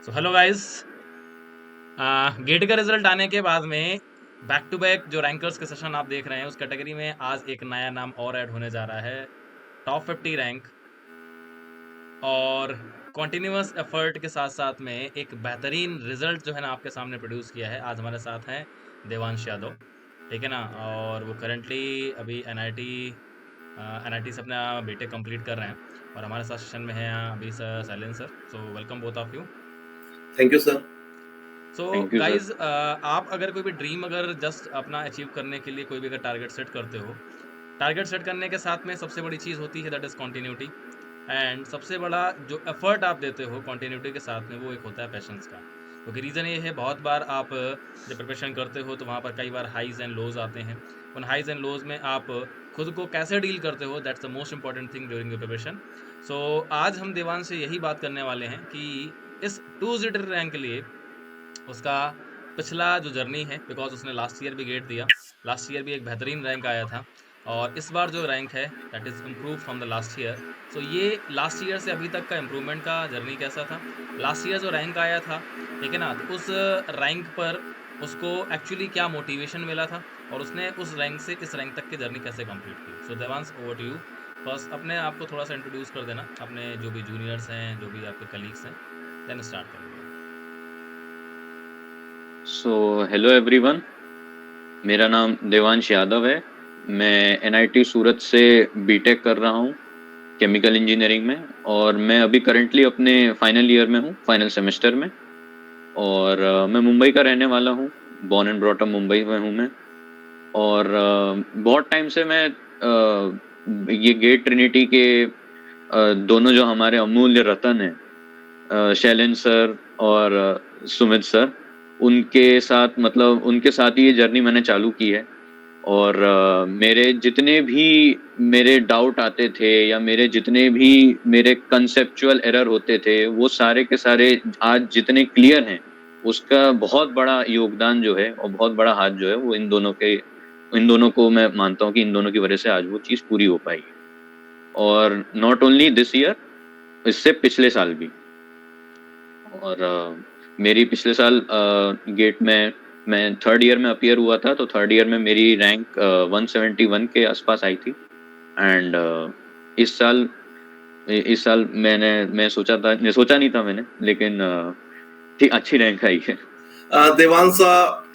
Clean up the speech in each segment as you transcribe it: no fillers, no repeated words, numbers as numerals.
So hello guys, gate का result आने के बाद में बैक टू बैक जो रैंकर्स के सेशन आप देख रहे हैं उस कैटेगरी में आज एक नया नाम और ऐड होने जा रहा है। टॉप 50 रैंक और कॉन्टिन्यूस एफर्ट के साथ साथ में एक बेहतरीन रिजल्ट जो है ना आपके सामने प्रोड्यूस किया है। आज हमारे साथ हैं देवांश यादव, ठीक है ना, और वो करेंटली अभी एनआईटी से अपना बीटेक कंप्लीट कर रहे हैं और हमारे साथ सेशन में है अभी sir Shailendra sir. So welcome both of you. Thank you sir. So thank you sir. Guys, आप अगर कोई भी ड्रीम अगर जस्ट अपना अचीव करने के लिए कोई भी अगर टारगेट सेट करते हो, टारगेट सेट करने के साथ में सबसे बड़ी चीज़ होती है दैट इज़ कॉन्टिन्यूटी। एंड सबसे बड़ा जो एफर्ट आप देते हो कॉन्टिन्यूटी के साथ में वो एक होता है पैशंस का। क्योंकि रीज़न ये है, बहुत बार आप जब प्रिपरेशन करते हो तो वहाँ पर कई बार हाइज एंड लोज आते हैं। उन हाइज एंड लोज में आप खुद को कैसे डील करते हो, that's the most important thing during the preparation. So आज हम देवांश से यही बात करने वाले हैं कि इस 2 रैंक के लिए उसका पिछला जो जर्नी है, बिकॉज उसने लास्ट ईयर भी गेट दिया, लास्ट ईयर भी एक बेहतरीन रैंक आया था और इस बार जो रैंक है that is improve from the last year. So ये लास्ट ईयर से अभी तक का इम्प्रूवमेंट का जर्नी कैसा था, लास्ट ईयर जो रैंक आया था, ठीक है ना, तो उस रैंक पर उसको एक्चुअली क्या मोटिवेशन मिला था और उसने उस रैंक से इस रैंक तक की जर्नी कैसे कंप्लीट की। So Devansh, over to you. First अपने आप को थोड़ा सा इंट्रोड्यूस कर देना, अपने जो भी जूनियर्स हैं, जो भी आपके कलीग्स हैं, देन स्टार्ट करेंगे। सो हेलो एवरीवन, मेरा नाम देवांश यादव है। मैं एनआईटी सूरत से बीटेक कर रहा हूँ केमिकल इंजीनियरिंग में, और मैं अभी करंटली अपने फाइनल ईयर में हूँ, फाइनल सेमेस्टर में। और मैं मुंबई का रहने वाला हूँ, born and brought up Mumbai में हूँ मैं। और बहुत टाइम से मैं ये गेट ट्रिनिटी के दोनों जो हमारे अमूल्य रतन हैं, शैलेंद्र सर और सुमित सर, उनके साथ उनके साथ ही ये जर्नी मैंने चालू की है। और मेरे जितने भी मेरे डाउट आते थे या मेरे जितने भी मेरे कंसेप्चुअल एरर होते थे, वो सारे के सारे आज जितने क्लियर हैं, उसका बहुत बड़ा योगदान जो है और बहुत बड़ा हाथ जो है वो इन दोनों को मैं मानता हूँ कि इन दोनों की वजह से आज वो चीज़ पूरी हो पाई है। और नॉट ओनली दिस ईयर, इससे पिछले साल भी। और मेरी पिछले साल गेट में मैं थर्ड ईयर में अपीयर हुआ था, तो थर्ड ईयर में मेरी रैंक 171 के आसपास आई थी। एंड इस साल मैं सोचा नहीं था मैंने, लेकिन ठीक अच्छी रैंक आई है। देवांश,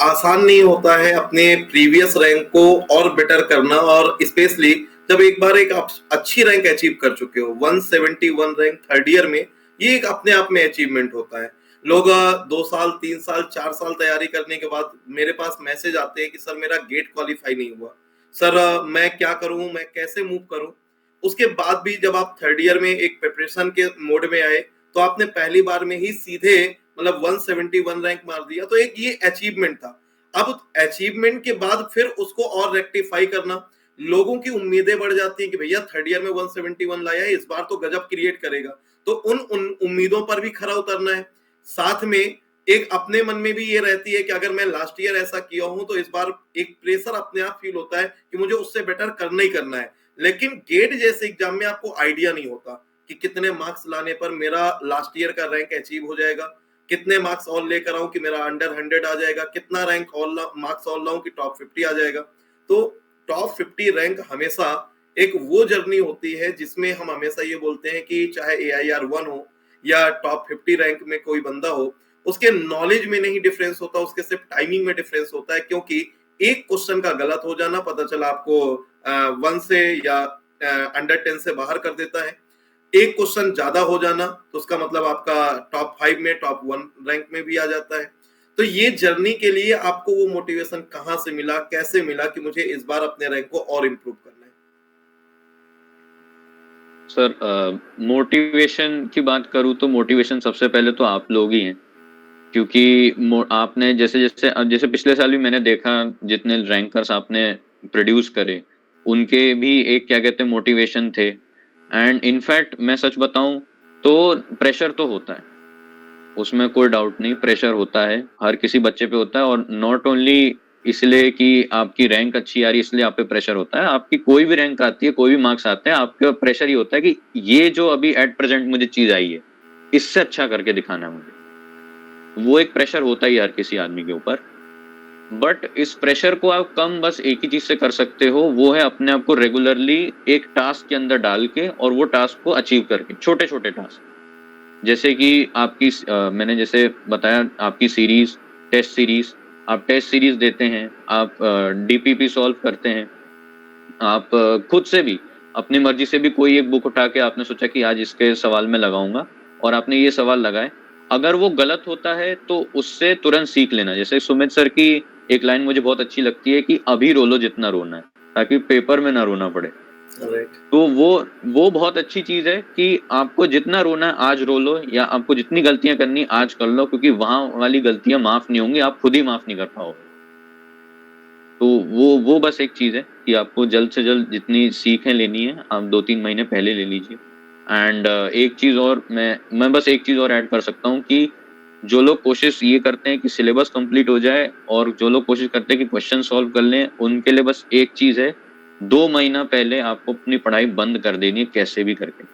आसान नहीं होता है अपने प्रीवियस रैंक को और बेटर करना, और स्पेशली जब एक बार एक अच्छी रैंक अचीव कर चुके हो। 171 रैंक थर्ड ईयर में, ये एक अपने आप में अचीवमेंट होता है। लोग 2 साल 3 साल 4 साल तैयारी करने के बाद मेरे पास मैसेज आते हैं कि सर मेरा गेट क्वालिफाई नहीं हुआ, सर मैं क्या करूं, मैं कैसे मूव करूं। उसके बाद भी जब आप थर्ड ईयर में एक प्रिपरेशन के मोड में आए तो आपने पहली बार में ही सीधे 171 रैंक मार दिया, तो एक ये अचीवमेंट था। अब अचीवमेंट के बाद फिर उसको और रेक्टिफाई करना, लोगों की उम्मीदें बढ़ जाती है कि भैया थर्ड ईयर में 171 लाया है, इस बार तो गजब क्रिएट करेगा। तो उन उम्मीदों पर भी खरा उतरना है। साथ में एक अपने मन में भी ये रहती है कि अगर मैं लास्ट ईयर ऐसा किया हूं तो इस बार एक प्रेशर अपने आप फील होता है कि मुझे उससे बेटर करना ही करना है। लेकिन गेट जैसे एग्जाम में आपको आइडिया नहीं होता कि कितने मार्क्स लाने पर मेरा लास्ट ईयर का रैंक अचीव हो जाएगा, कितने मार्क्स और लेकर आऊं कि मेरा अंडर 100 आ जाएगा, कितना रैंक और मार्क्स और लाऊं कि टॉप 50 आ जाएगा। तो टॉप 50 रैंक हमेशा एक वो जर्नी होती है जिसमें हम हमेशा ये बोलते हैं कि चाहे AIR 1 हो या टॉप 50 रैंक में कोई बंदा हो, उसके नॉलेज में नहीं डिफरेंस होता, उसके सिर्फ टाइमिंग में डिफरेंस होता है। क्योंकि एक क्वेश्चन का गलत हो जाना, पता चला आपको 1 से या अंडर 10 से बाहर कर देता है। एक क्वेश्चन ज्यादा हो जाना तो उसका मतलब आपका टॉप 5 में, टॉप 1 रैंक में भी आ जाता है। तो ये जर्नी के लिए आपको वो मोटिवेशन कहाँ से मिला, कैसे मिला कि मुझे इस बार अपने रैंक को और इम्प्रूव करना है? सर, मोटिवेशन की बात करूँ तो मोटिवेशन सबसे पहले तो आप लोग ही हैं, क्योंकि आपने जैसे पिछले साल भी मैंने देखा, जितने रैंकर्स आपने प्रोड्यूस करे उनके भी एक क्या कहते हैं मोटिवेशन थे। एंड इनफैक्ट मैं सच बताऊं तो प्रेशर तो होता है, उसमें कोई डाउट नहीं, प्रेशर होता है, हर किसी बच्चे पे होता है। और नॉट ओनली इसलिए कि आपकी रैंक अच्छी आ रही है इसलिए आप पे प्रेशर होता है, आपकी कोई भी रैंक आती है, कोई भी मार्क्स आते हैं, आपके प्रेशर ही होता है कि ये जो अभी एट प्रेजेंट मुझे चीज आई है इससे अच्छा करके दिखाना है मुझे। वो एक प्रेशर होता ही है हर किसी आदमी के ऊपर, बट इस प्रेशर को आप कम बस एक ही चीज से कर सकते हो, वो है अपने आप को रेगुलरली एक टास्क के अंदर डाल के और वो टास्क को अचीव करके, छोटे छोटे टास्क। जैसे कि आपकी मैंने जैसे बताया आपकी सीरीज, टेस्ट सीरीज, आप टेस्ट सीरीज देते हैं, आप डीपीपी सॉल्व करते हैं, आप खुद से भी अपनी मर्जी से भी कोई एक बुक उठा के आपने सोचा कि आज इसके सवाल में लगाऊंगा और आपने ये सवाल लगाए, अगर वो गलत होता है तो उससे तुरंत सीख लेना। जैसे सुमित सर की एक लाइन मुझे बहुत अच्छी लगती है कि अभी रो लो जितना रोना है, ताकि पेपर में ना रोना पड़े। तो वो बहुत अच्छी चीज है कि आपको जितना रोना है आज रो लो, या आपको जितनी गलतियां करनी आज कर लो, क्योंकि वहां वाली गलतियां माफ नहीं होंगी, आप खुद ही माफ नहीं कर पाओगे। तो वो बस एक चीज है कि आपको जल्द से जल्द जितनी सीखें लेनी है आप 2-3 महीने पहले ले लीजिए। एंड एक चीज और मैं बस एक चीज और ऐड कर सकता हूँ कि जो लोग कोशिश ये करते हैं कि सिलेबस कंप्लीट हो जाए और जो लोग कोशिश करते हैं कि क्वेश्चन सॉल्व कर लें, उनके लिए बस एक चीज है, 2 महीना पहले आपको अपनी पढ़ाई बंद कर देनी है कैसे भी करके।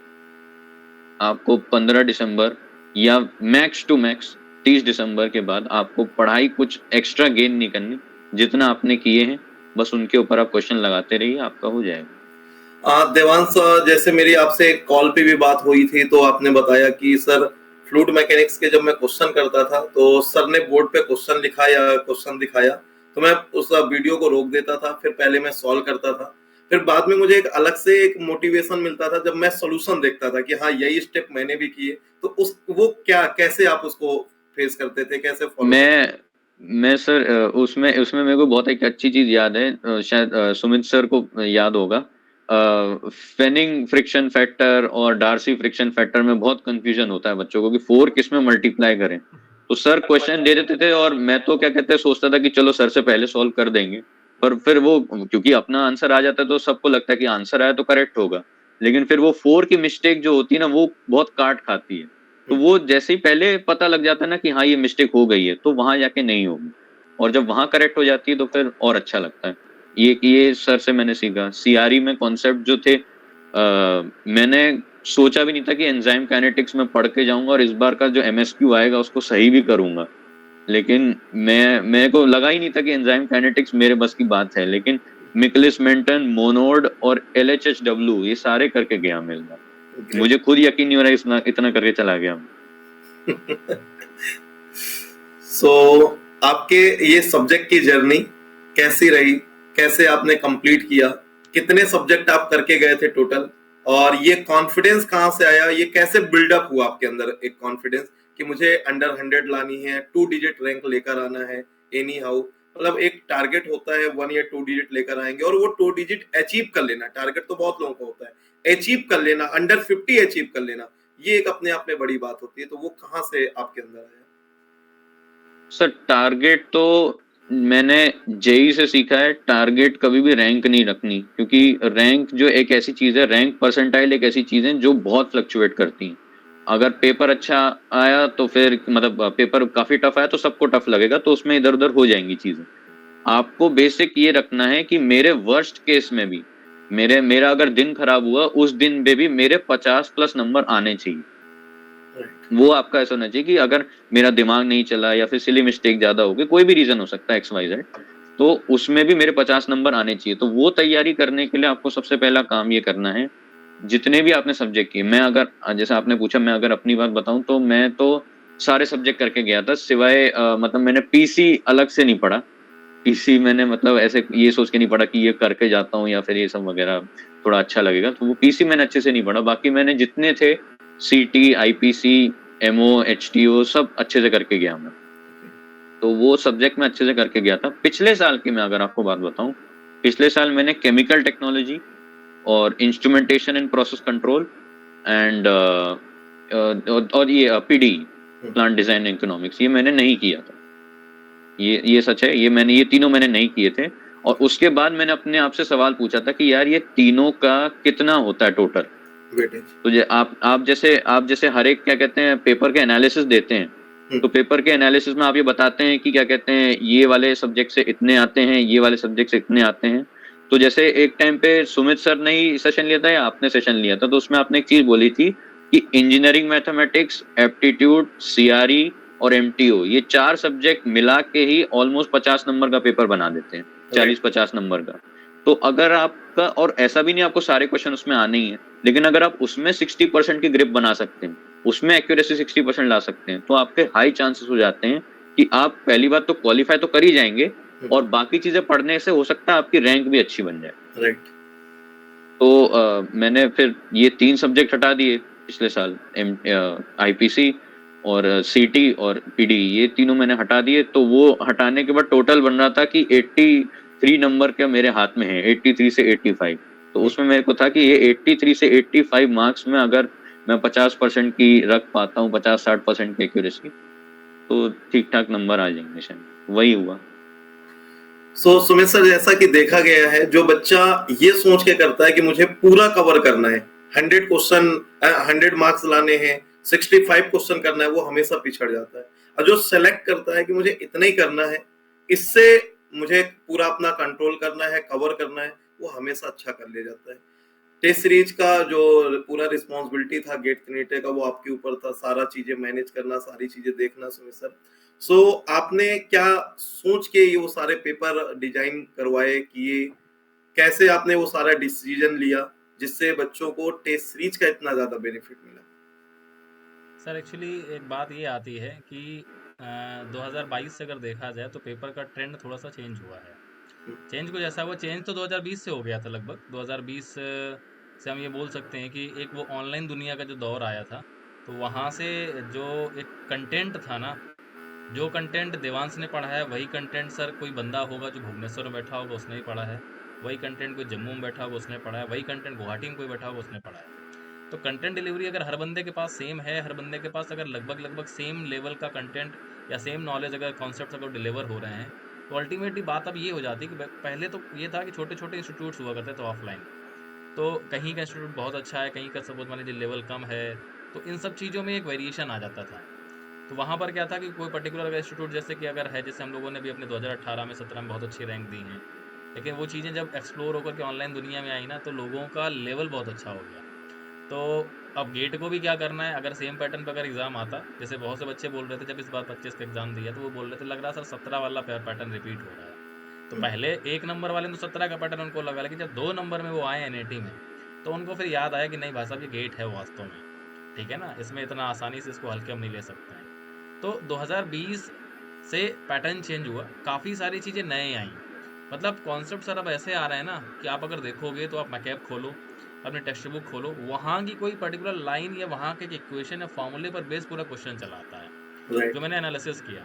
आपको 15 दिसंबर या मैक्स टू मैक्स 30 दिसंबर के बाद आपको पढ़ाई कुछ एक्स्ट्रा गेन नहीं करनी, जितना आपने किए हैं बस उनके ऊपर आप क्वेश्चन लगाते रहिए, आपका हो जाएगा। देवांश, जैसे मेरी आपसे कॉल पे भी बात हुई थी तो आपने बताया कि सर फ्लूइड मैकेनिक्स के जब मैं क्वेश्चन करता था तो सर ने बोर्ड पे क्वेश्चन लिखा या क्वेश्चन दिखाया तो मैं उस वीडियो को रोक देता था, फिर पहले मैं सॉल्व करता था, फिर बाद में मुझे एक अलग से एक मोटिवेशन मिलता था जब मैं सोल्यूशन देखता था कि हाँ यही स्टेप मैंने भी किए। तो उस वो क्या कैसे आप उसको फेस करते थे, कैसे फॉलो? मैं सर उसमें उसमें मेरे को बहुत एक अच्छी चीज याद है, शायद सुमित सर को याद होगा, फेनिंग फ्रिक्शन फैक्टर और डार्सी फ्रिक्शन फैक्टर में बहुत कंफ्यूजन होता है बच्चों को कि 4 किस में मल्टीप्लाई करें। तो सर क्वेश्चन दे देते थे और मैं तो क्या कहते हैं सोचता था कि चलो सर से पहले सॉल्व कर देंगे, पर फिर वो क्योंकि अपना आंसर आ जाता है तो सबको लगता है कि आंसर आया तो करेक्ट होगा, लेकिन फिर वो 4 की मिस्टेक जो होती है ना वो बहुत काट खाती है। तो वो जैसे ही पहले पता लग जाता है ना कि हाँ ये मिस्टेक हो गई है तो वहां जाके नहीं होगी, और जब वहां करेक्ट हो जाती है तो फिर और अच्छा लगता है। ये सर से मैंने सीखा। सीआरई में कॉन्सेप्ट जो थे मैंने सोचा भी नहीं था कि एंजाइम काइनेटिक्स में पढ़ के जाऊंगा और इस बार का जो एमएसक्यू आएगा उसको सही भी करूंगा, लेकिन मेरे को लगा ही नहीं था कि एंजाइम काइनेटिक्स मेरे बस की बात है, लेकिन मिकलिस मेंटन, मोनोड और एलएचएचडब्ल्यू ये सारे करके गया मेरे साथ। मुझे खुद यकीन नहीं हो रहा इतना करके चला गया। सो आपके ये सब्जेक्ट की जर्नी कैसी रही, कैसे आपने कंप्लीट किया, कितने सब्जेक्ट आप करके गए थे टोटल, और ये कॉन्फिडेंस कहाँ से आया, ये कैसे बिल्डअप हुआ आपके अंदर एक कॉन्फिडेंस कि मुझे अंडर 100 लानी है, 2 डिजिट रैंक लेकर आना है एनी हाउ, मतलब एक टारगेट होता है 1 या 2 डिजिट लेकर आएंगे और वो 2 डिजिट अचीव कर लेना, टारगेट तो बहुत लोगों का होता है, अचीव कर लेना, अंडर 50 अचीव कर लेना, ये एक अपने आप में बड़ी बात होती है। तो वो कहाँ से आपके अंदर आया? सर टारगेट तो मैंने जेई से सीखा है, टारगेट कभी भी रैंक नहीं रखनी, क्योंकि रैंक जो एक ऐसी चीज है, रैंक परसेंटाइल एक ऐसी चीज है जो बहुत फ्लक्चुएट करती है। अगर पेपर अच्छा आया तो फिर मतलब पेपर काफी टफ आया तो सबको टफ लगेगा, तो उसमें इधर उधर हो जाएंगी चीजें। आपको बेसिक ये रखना है कि मेरे वर्स्ट केस में भी मेरा अगर दिन खराब हुआ उस दिन में भी मेरे 50+ नंबर आने चाहिए। वो आपका ऐसा होना चाहिए कि अगर मेरा दिमाग नहीं चला या फिर सिली मिस्टेक ज्यादा हो गई, कोई भी रीजन हो सकता है XYZ, तो उसमें भी मेरे 50 नंबर आने चाहिए। तो वो तैयारी करने के लिए आपको सबसे पहला काम ये करना है, जितने भी आपने सब्जेक्ट किए, मैं अगर जैसे आपने पूछा मैं अगर अपनी बात बताऊं तो मैं तो सारे सब्जेक्ट करके गया था, सिवाय मतलब मैंने पीसी अलग से नहीं पढ़ा। पीसी मैंने मतलब ऐसे ये सोच के नहीं पढ़ा कि ये करके जाता हूँ या फिर ये सब वगैरह थोड़ा अच्छा लगेगा, तो वो पीसी मैंने अच्छे से नहीं पढ़ा। बाकी मैंने जितने थे सीटी, आईपीसी, एमओ, एचटीओ सब अच्छे से करके गया मैं। तो वो सब्जेक्ट मैं अच्छे से करके गया था। पिछले साल की मैं अगर आपको बात बताऊं, पिछले साल मैंने केमिकल टेक्नोलॉजी और instrumentation and process control and और ये पीडी, प्लांट डिजाइन इकोनॉमिक्स, ये मैंने नहीं किया था। ये सच है, ये तीनों मैंने नहीं किए थे। और उसके बाद मैंने अपने आप से सवाल पूछा था कि यार ये तीनों का कितना होता है टोटल। तो आप जैसे हर एक क्या कहते हैं पेपर के एनालिसिस देते हैं, तो पेपर के एनालिसिस में आप ये बताते हैं कि क्या कहते हैं ये वाले सब्जेक्ट से इतने आते हैं, ये वाले सब्जेक्ट से इतने आते हैं। तो जैसे एक टाइम पे सुमित सर ने ही सेशन लिया था या आपने सेशन लिया था, तो उसमें आपने एक चीज बोली थी कि इंजीनियरिंग मैथमेटिक्स, एप्टीट्यूड, सीआरई और MTO, ये 4 सब्जेक्ट मिला के ही ऑलमोस्ट 50 नंबर का पेपर बना देते हैं, 40-50 नंबर का। तो अगर आपका, और ऐसा भी नहीं आपको सारे क्वेश्चन उसमें आने ही है, लेकिन अगर आप उसमें 60% की ग्रिप बना सकते हैं, उसमें एक्यूरेसी 60% ला सकते हैं, तो आपके हाई चांसेस हो जाते हैं कि आप पहली बात तो क्वालिफाई तो कर ही जाएंगे, और बाकी चीजें पढ़ने से हो सकता है आपकी रैंक भी अच्छी बन जाए। राइट। तो मैंने फिर ये 3 सब्जेक्ट हटा दिए पिछले साल, IPC और CT और PD, ये तीनों मैंने हटा दिए। तो वो हटाने के बाद टोटल बन रहा था कि 83 नंबर के मेरे हाथ में है, 83 से 85। तो उसमें मेरे को था कि ये 83 से 85 मार्क्स में अगर मैं 50% की रख पाता हूँ, 50-60% की एक्यूरेसी, तो ठीक ठाक नंबर आ जाएंगे शायद। वही हुआ। सो सुमित सर, जैसा कि देखा गया है, जो बच्चा ये सोच के करता है कि मुझे पूरा कवर करना है, 100 क्वेश्चन 100 मार्क्स लाने हैं, 65 क्वेश्चन करना है, वो हमेशा पिछड़ जाता है। और जो सेलेक्ट करता है कि मुझे इतना ही करना है, इससे मुझे पूरा अपना कंट्रोल करना है, कवर करना है, वो हमेशा अच्छा कर ले जाता है। टेस्ट सीरीज का जो पूरा रिस्पॉन्सिबिलिटी था गेट क्रिएटर का, वो आपके ऊपर था, सारा चीजें मैनेज करना, सारी चीजें देखना सुमित सर। सो आपने क्या सोच के ये वो सारे पेपर डिजाइन करवाए, किए, कैसे आपने वो सारा डिसीजन लिया जिससे बच्चों को टेस्ट सीरीज का इतना ज्यादा बेनिफिट मिला? सर एक्चुअली एक बात ये आती है कि 2022 से अगर देखा जाए तो पेपर का ट्रेंड थोड़ा सा चेंज हुआ है। चेंज कुछ ऐसा हुआ, चेंज तो 2020 से हो गया था लगभग। 2020 से हम ये बोल सकते हैं कि एक वो ऑनलाइन दुनिया का जो दौर आया था, तो वहाँ से जो एक कंटेंट था ना, जो कंटेंट देवांश ने पढ़ा है वही कंटेंट सर कोई बंदा होगा जो भुवनेश्वर में बैठा होगा उसने ही पढ़ा है, वही कंटेंट कोई जम्मू में बैठा होगा उसने पढ़ा है, वही कंटेंट गुवाहाटी में कोई बैठा होगा उसने पढ़ा है। तो कंटेंट डिलीवरी अगर हर बंदे के पास सेम है, हर बंदे के पास अगर लगभग लगभग सेम लेवल का कंटेंट या सेम नॉलेज अगर कॉन्सेप्ट अगर डिलीवर हो रहे हैं, तो अल्टीमेटली बात अब ये हो जाती है कि पहले तो ये था कि छोटे छोटे इंस्टीट्यूट्स हुआ करते थे ऑफलाइन, तो कहीं का इंस्टीट्यूट बहुत अच्छा है, कहीं का सपोज मान लीजिए लेवल कम है, तो इन सब चीज़ों में एक वेरिएशन आ जाता था। तो वहाँ पर क्या था कि कोई पर्टिकुलर अगर इंस्टीट्यूट जैसे कि अगर है, जैसे हम लोगों ने भी अपने 2018 में 17 में बहुत अच्छी रैंक दी हैं, लेकिन वो चीज़ें जब एक्सप्लोर होकर के ऑनलाइन दुनिया में आई ना, तो लोगों का लेवल बहुत अच्छा हो गया। तो अब गेट को भी क्या करना है, अगर सेम पैटर्न पर अगर एग्ज़ाम आता, जैसे बहुत से बच्चे बोल रहे थे जब इस बार 25 का एग्ज़ाम दिया, तो वो बोल रहे थे लग रहा सर 17 वाला पैटर्न रिपीट हो रहा है। तो पहले 1 नंबर वाले में तो 17 का पैटर्न उनको लगा, लेकिन जब 2 नंबर में वो आए एनएटी में, तो उनको फिर याद आया कि नहीं भाई साहब, ये गेट है वास्तव में, ठीक है ना, इसमें इतना आसानी से इसको हल्के हम नहीं ले सकते हैं। तो 2020 से पैटर्न चेंज हुआ, काफ़ी सारी चीज़ें नए आई, मतलब कॉन्सेप्ट सर अब ऐसे आ रहे हैं ना कि आप अगर देखोगे तो आप मैकैप खोलो, अपनी टेक्स्ट बुक खोलो, वहाँ की कोई पर्टिकुलर लाइन या वहाँ के इक्वेशन या फॉर्मूले पर बेस पूरा क्वेश्चन चला आता है, राइट। जो मैंने एनालिसिस किया।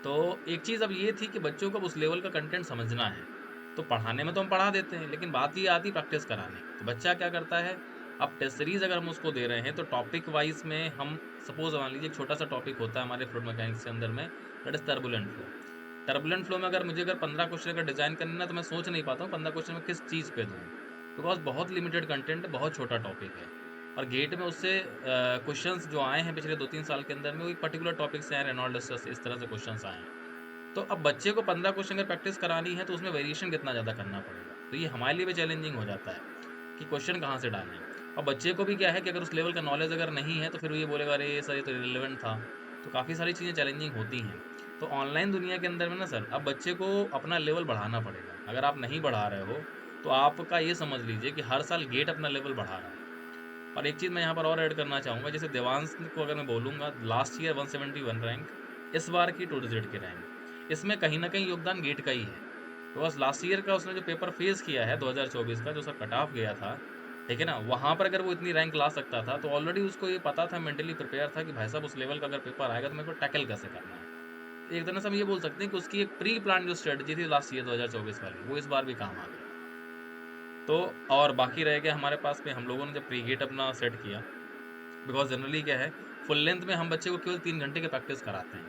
तो एक चीज़ अब ये थी कि बच्चों को उस लेवल का कंटेंट समझना है, तो पढ़ाने में तो हम पढ़ा देते हैं, लेकिन बात ये आती प्रैक्टिस कराने। तो बच्चा क्या करता है, अब टेस्ट सीरीज अगर हम उसको दे रहे हैं तो टॉपिक वाइज में हम सपोज मान लीजिए एक छोटा सा टॉपिक होता है हमारे फ्लूइड मैकेनिक्स के अंदर में, that is turbulent flow. Turbulent flow में अगर मुझे 15 क्वेश्चन अगर डिजाइन करना है, तो मैं सोच नहीं पाता हूँ 15 क्वेश्चन में किस चीज़ पे दूँ, बिकॉज बहुत लिमिटेड कंटेंट है, बहुत छोटा टॉपिक है। और गेट में उससे क्वेश्चंस जो आए हैं पिछले 2-3 साल के अंदर में, वो एक पर्टिकुलर टॉपिक से आए, रेनॉल्ड्स इस तरह से क्वेश्चंस आए हैं। तो अब बच्चे को 15 क्वेश्चन अगर प्रैक्टिस करानी है, तो उसमें वेरिएशन कितना ज़्यादा करना पड़ेगा, तो ये हमारे लिए भी चैलेंजिंग हो जाता है कि क्वेश्चन कहाँ से डालें। और बच्चे को भी क्या है कि अगर उस लेवल का नॉलेज अगर नहीं है, तो फिर वो ये बोलेगा अरे सर ये तो रिलेवेंट था। तो काफ़ी सारी चीज़ें चैलेंजिंग होती हैं। तो ऑनलाइन दुनिया के अंदर में ना सर, अब बच्चे को अपना लेवल बढ़ाना पड़ेगा। अगर आप नहीं बढ़ा रहे हो, तो आपका ये समझ लीजिए कि हर साल गेट अपना लेवल बढ़ा रहा है। और एक चीज़ मैं यहाँ पर और ऐड करना चाहूँगा, जैसे देवांश को अगर मैं बोलूँगा, लास्ट ईयर 171 रैंक, इस बार की 2 की रैंक, इसमें कहीं ना कहीं योगदान गेट का ही है। तो बस लास्ट ईयर का उसने जो पेपर फेस किया है 2024 का, जो सर कट ऑफ गया था, ठीक है ना, वहाँ पर अगर वो इतनी रैंक ला सकता था, तो ऑलरेडी उसको ये पता था, मेंटली प्रिपेयर था कि भाई साहब उस लेवल का अगर पेपर आएगा तो मेरे को टैकल कैसे करना है। एक तरह से हम ये बोल सकते हैं कि उसकी एक प्री प्लान जो स्ट्रेटजी थी लास्ट ईयर 2024 वाली, वो इस बार भी काम आ गई। तो और बाकी रह गया हमारे पास में, हम लोगों ने जब प्री गेट अपना सेट किया, बिकॉज जनरली क्या है, फुल लेंथ में हम बच्चे को केवल 3 घंटे की प्रैक्टिस कराते हैं,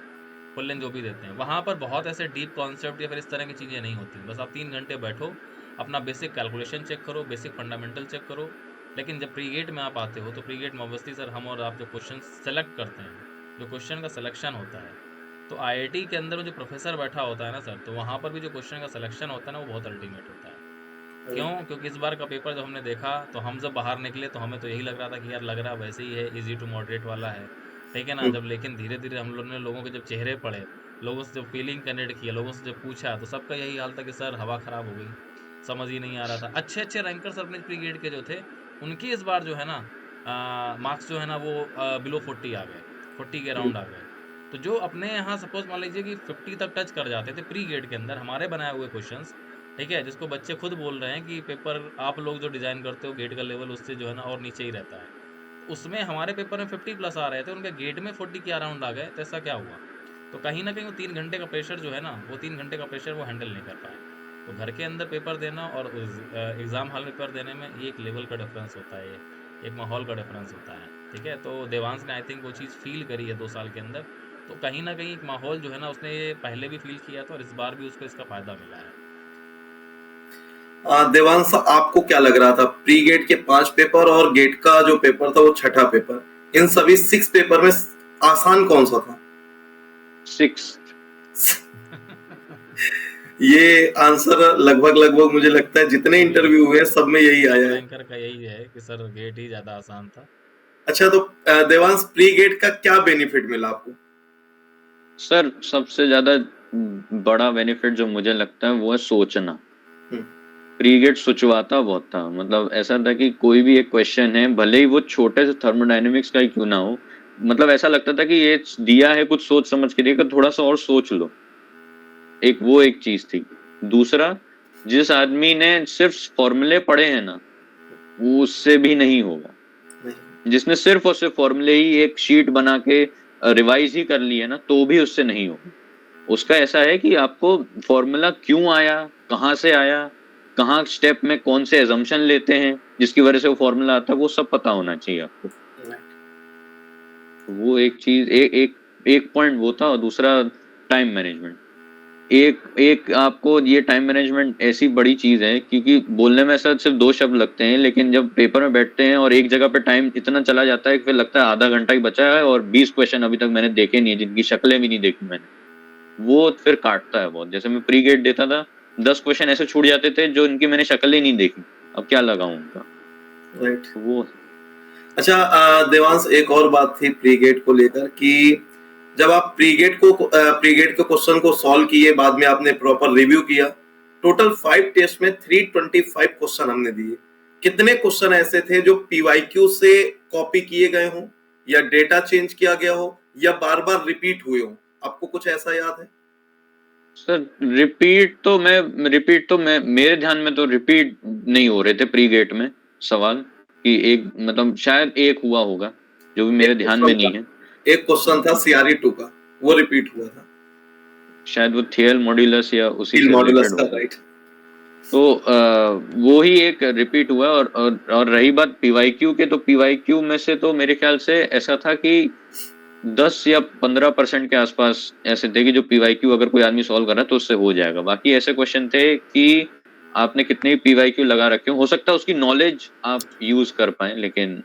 फुल लेंथ जो भी देते हैं, वहाँ पर बहुत ऐसे डीप कॉन्सेप्ट या फिर इस तरह की चीज़ें नहीं होती। बस आप 3 घंटे बैठो, अपना बेसिक कैलकुलेशन चेक करो, बेसिक फंडामेंटल चेक करो। लेकिन जब प्री गेट में आप आते हो, तो प्री गेट में ऑब्वियसली सर हम और आप जो क्वेश्चन सेलेक्ट करते हैं, जो क्वेश्चन का सिलेक्शन होता है, तो आईआईटी के अंदर में जो प्रोफेसर बैठा होता है ना सर, तो वहाँ पर भी जो क्वेश्चन का सिलेक्शन होता है ना, वो बहुत अल्टीमेट होता है। क्यों? क्योंकि इस बार का पेपर जब हमने देखा, तो हम जब बाहर निकले तो हमें तो यही लग रहा था कि यार लग रहा वैसे ही है, इजी टू मॉडरेट वाला है, ठीक है ना? जब लेकिन धीरे-धीरे हम लोग ने लोगों के जब चेहरे पढ़े, लोगों से जब फीलिंग कनेक्ट किया, लोगों से जब पूछा, तो सबका यही हाल था कि सर हवा खराब हो गई, समझ ही नहीं आ रहा था। अच्छे-अच्छे रैंकर्स अपने प्री गेड के जो थे, उनके इस बार जो है ना मार्क्स जो है ना वो बिलो 40 आ गए, 40 के अराउंड आ गए। तो जो अपने यहाँ सपोज मान लीजिए कि 50 तक टच कर जाते थे प्री गेड के अंदर हमारे बनाए हुए क्वेश्चंस, ठीक है, जिसको बच्चे खुद बोल रहे हैं कि पेपर आप लोग जो डिज़ाइन करते हो गेट का लेवल उससे जो है ना और नीचे ही रहता है, उसमें हमारे पेपर में 50 प्लस आ रहे थे, उनके गेट में 40 के अराउंड आ गए, तो ऐसा क्या हुआ? तो कहीं ना कहीं वो 3 घंटे का प्रेशर जो है ना, वो 3 घंटे का प्रेशर वो हैंडल नहीं कर पाए। तो घर के अंदर पेपर देना और एग्ज़ाम हॉल में पेपर देने में ये एक लेवल का डिफरेंस होता है, एक माहौल का डिफरेंस होता है, ठीक है। तो देवांश ने आई थिंक वो चीज़ फील करी है 2 साल के अंदर, तो कहीं ना कहीं एक माहौल जो है ना उसने ये पहले भी फील किया था और इस बार भी उसको इसका फ़ायदा मिला है। देवांश, आपको क्या लग रहा था प्री गेट के 5 पेपर और गेट का जो पेपर था वो छठा पेपर, इन सभी 6 पेपर में आसान कौन सा था? 6 ये आंसर लगभग मुझे लगता है जितने इंटरव्यू हुए सब में यही आया है। रैंकर का यही है कि सर गेट ही ज़्यादा आसान था। अच्छा, तो देवांश प्री गेट का क्या बेनिफिट मिला आपको? सर सबसे ज्यादा बड़ा बेनिफिट जो मुझे लगता है वो है सोचना। प्री गेट सोचवाता बहुत था, मतलब ऐसा था कि कोई भी एक क्वेश्चन है, भले ही वो छोटे से थर्मोडायनेमिक्स का ही क्यों ना हो, मतलब ऐसा लगता था कि ये दिया है कुछ सोच समझ के दिया, थोड़ा सा और सोच लो। एक चीज थी। दूसरा, जिस आदमी ने सिर्फ फॉर्मूले पढ़े हैं ना, वो उससे भी नहीं होगा। जिसने सिर्फ और सिर्फ फॉर्मूले ही एक शीट बना के रिवाइज ही कर ली है ना, तो भी उससे नहीं होगा। उसका ऐसा है कि आपको फॉर्मूला क्यों आया, कहाँ से आया, कहाँ स्टेप में कौन से एजम्पशन लेते हैं जिसकी वजह से वो फॉर्मूला आता है, वो सब पता होना चाहिए आपको। वो एक चीज, एक पॉइंट वो था। और दूसरा टाइम मैनेजमेंट। एक आपको ये टाइम मैनेजमेंट ऐसी बड़ी चीज है, क्योंकि बोलने में ऐसा सिर्फ 2 शब्द लगते हैं, लेकिन जब पेपर में बैठते हैं और एक जगह पे टाइम इतना चला जाता है कि फिर लगता है आधा घंटा ही बचा है और 20 क्वेश्चन अभी तक मैंने देखे नहीं है, जिनकी शक्लें भी नहीं देखी मैंने। वो फिर काटता है बहुत। जैसे मैं प्री गेट देता था, 10 क्वेश्चन ऐसे छूट जाते थे जो इनकी मैंने शक्लें नहीं देखी, अब क्या लगाऊं उनका। राइट। वो अच्छा, देवांश, एक और बात थी प्री गेट को लेकर कि जब आप प्री गेट के क्वेश्चन को सॉल्व किए, बाद में आपने प्रॉपर रिव्यू किया, टोटल 5 टेस्ट में 325 क्वेश्चन हमने दिए। कितने क्वेश्चन ऐसे थे जो पीवाईक्यू से कॉपी किए गए हों, या डेटा चेंज किया गया हो, या बार बार रिपीट हुए हों? आपको कुछ ऐसा याद है? सर रिपीट तो मैं मेरे ध्यान में तो रिपीट नहीं हो रहे थे प्री गेट में सवाल, कि एक मतलब शायद एक हुआ होगा जो भी मेरे ध्यान में नहीं है। एक क्वेश्चन था CRE 2 का, वो रिपीट हुआ था, शायद वो थियल मॉड्यूलस या उसी से मॉड्यूलस रिलेटेड का, होगा। राइट। तो वो ही एक रिपीट हुआ। और रही बात पीवाईक्यू के, तो पीवाईक्यू में से तो मेरे ख्याल से ऐसा था कि 10 या 15% के आसपास ऐसे थे कि जो पीवाईक्यू अगर कोई आदमी सॉल्व कर रहा है तो उससे हो जाएगा। बाकी ऐसे क्वेश्चन थे कि आपने कितने पीवाईक्यू लगा रखे हो सकता है उसकी नॉलेज आप यूज कर पाए, लेकिन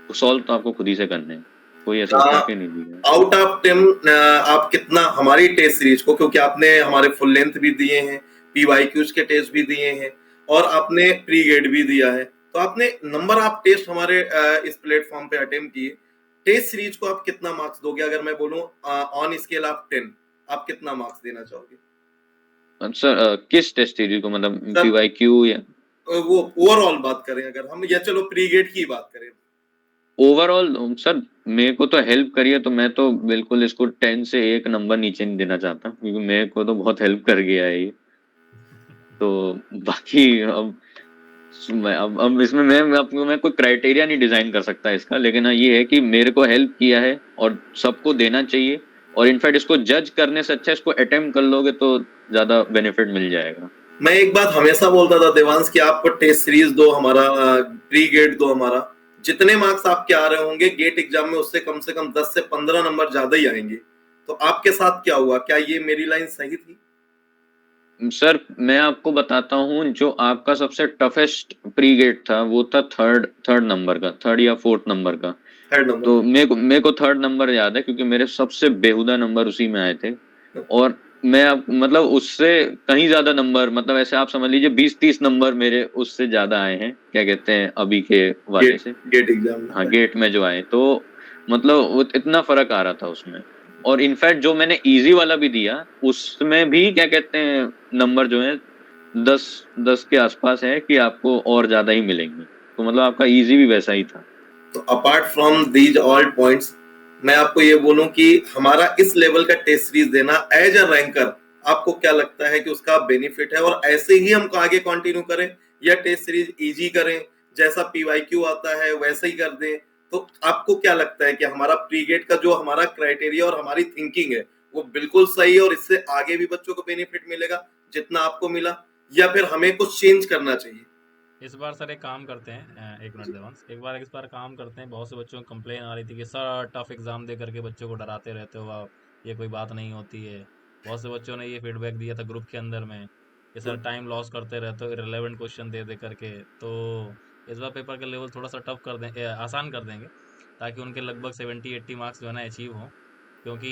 सॉल्व तो आपको खुद ही से करने हैं, कोई ऐसा उठा के नहीं दिया। आउट ऑफ 10 आप कितना हमारी टेस्ट सीरीज को, क्योंकि आपने हमारे फुल लेंथ भी दिए हैं, पीवाईक्यूज के टेस्ट भी दिए हैं, और आपने प्री गेट भी दिया है, तो आपने नंबर ऑफ टेस्ट हमारे इस प्लेटफॉर्म पे अटेम्प्ट किए, टेस्ट सीरीज को आप कितना मार्क्स दोगे? अगर मैं बोलूं ऑन स्केल ऑफ 10, आप कितना मार्क्स देना चाहोगे? सर किस टेस्ट सीरीज को, मतलब पीवाईक्यू या वो ओवरऑल बात करें अगर हम, या चलो प्री गेट की बात करें? ओवरऑल सर मेरे को तो हेल्प करिए, तो मैं तो बिल्कुल इसको 10 से 1 नंबर नीचे नहीं देना चाहता, क्योंकि मेरे को तो बहुत हेल्प कर गया है ये। तो बाकी अब इसमें मैं कोई क्राइटेरिया नहीं डिजाइन कर सकता इसका, लेकिन हाँ ये है कि मेरे को हेल्प किया है और सबको देना चाहिए। और इनफैक्ट इसको जज करने से अच्छा इसको अटेम्प्ट कर लोगे तो ज्यादा बेनिफिट मिल जाएगा। मैं एक बात हमेशा बोलता था देवांश कि आप टेस्ट सीरीज दो हमारा, प्री गेट दो हमारा, जितने मार्क्स आपके आ रहे होंगे गेट एग्जाम में उससे कम से कम 10 से 15 नंबर ज्यादा ही आएंगे। तो आपके साथ क्या हुआ? क्या ये मेरी लाइन सही थी? सर मैं आपको बताता हूँ, जो आपका सबसे टफेस्ट प्री गेट था वो था थर्ड नंबर का, 3rd या 4th नंबर का। Third number. तो मेरे को 3rd नंबर याद है, क्योंकि मेरे सबसे बेहुदा नंबर उसी में आए थे। और मैं मतलब उससे कहीं ज्यादा नंबर, मतलब ऐसे आप समझ लीजिए 20-30 नंबर मेरे उससे ज्यादा आए हैं, क्या कहते हैं अभी के वाले से, गेट एग्जाम। हाँ गेट में जो आए। तो मतलब वो इतना फर्क आ रहा था उसमें। और इनफैक्ट जो मैंने इजी वाला भी दिया उसमें भी क्या कहते हैं नंबर जो है 10 के आसपास है कि आपको और ज्यादा ही मिलेंगे, तो मतलब आपका इजी भी वैसा ही था। तो apart from these all points, मैं आपको ये बोलूं कि हमारा इस लेवल का टेस्ट सीरीज देना एज अ रैंकर, आपको क्या लगता है कि उसका बेनिफिट है? और ऐसे ही हम आगे कंटिन्यू करें या टेस्ट सीरीज इजी करें, जैसा पीवाईक्यू आता है वैसे ही कर दें? तो आपको क्या लगता है कि हमारा प्री गेट का जो हमारा क्राइटेरिया और हमारी थिंकिंग है वो बिल्कुल सही है और इससे आगे भी बच्चों को बेनिफिट मिलेगा जितना आपको मिला, या फिर हमें कुछ चेंज करना चाहिए? इस बार सर एक काम करते हैं, एक मिनट देवांश, इस बार काम करते हैं। बहुत से बच्चों को कंप्लेन आ रही थी कि सर टफ एग्जाम दे करके बच्चों को डराते रहते हो आप, ये कोई बात नहीं होती है। बहुत से बच्चों ने ये फीडबैक दिया था ग्रुप के अंदर में कि सर टाइम लॉस करते रहते हो इरेलीवेंट क्वेश्चन दे दे करके। तो इस बार पेपर का लेवल थोड़ा सा टफ कर दें, आसान कर देंगे, ताकि उनके लगभग 70-80 मार्क्स जो है ना अचीव हों। क्योंकि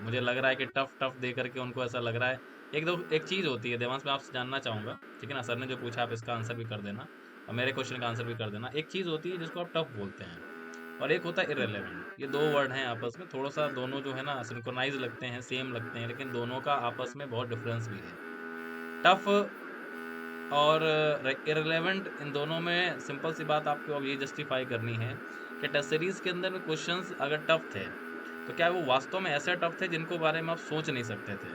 मुझे लग रहा है कि टफ टफ दे करके उनको ऐसा लग रहा है। एक चीज़ होती है देवांश, मैं आपसे जानना चाहूँगा, ठीक है ना? सर ने जो पूछा आप इसका आंसर भी कर देना और मेरे क्वेश्चन का आंसर भी कर देना। एक चीज़ होती है जिसको आप टफ बोलते हैं और एक होता है इररिलेवेंट। ये दो वर्ड हैं आपस में, थोड़ा सा दोनों जो है ना सिंक्रोनाइज लगते हैं, सेम लगते हैं, लेकिन दोनों का आपस में बहुत डिफरेंस भी है। टफ और इररिलेवेंट, इन दोनों में सिंपल सी बात आपको अब ये जस्टिफाई करनी है कि टेस्ट सीरीज के अंदर में क्वेश्चंस अगर टफ थे तो क्या वो वास्तव में ऐसे टफ थे जिनको बारे में आप सोच नहीं सकते थे,